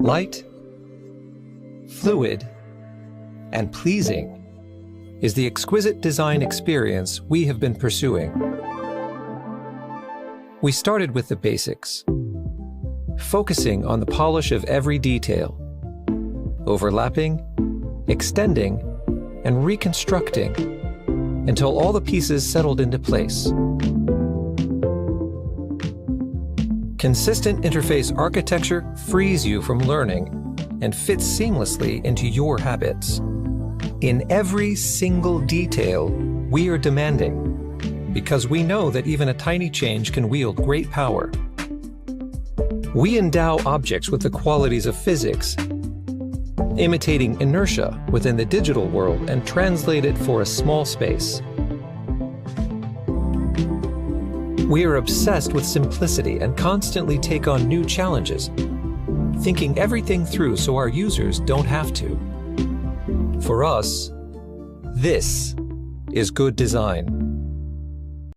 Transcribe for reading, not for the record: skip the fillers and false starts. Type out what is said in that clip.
Light, fluid, and pleasing is the exquisite design experience we have been pursuing. We started with the basics, focusing on the polish of every detail, overlapping, extending, and reconstructing until all the pieces settled into place. Consistent interface architecture frees you from learning and fits seamlessly into your habits. In every single detail, we are demanding, because we know that even a tiny change can wield great power. We endow objects with the qualities of physics, imitating inertia within the digital world and translate it for a small space. We are obsessed with simplicity and constantly take on new challenges, thinking everything through so our users don't have to. For us, this is good design.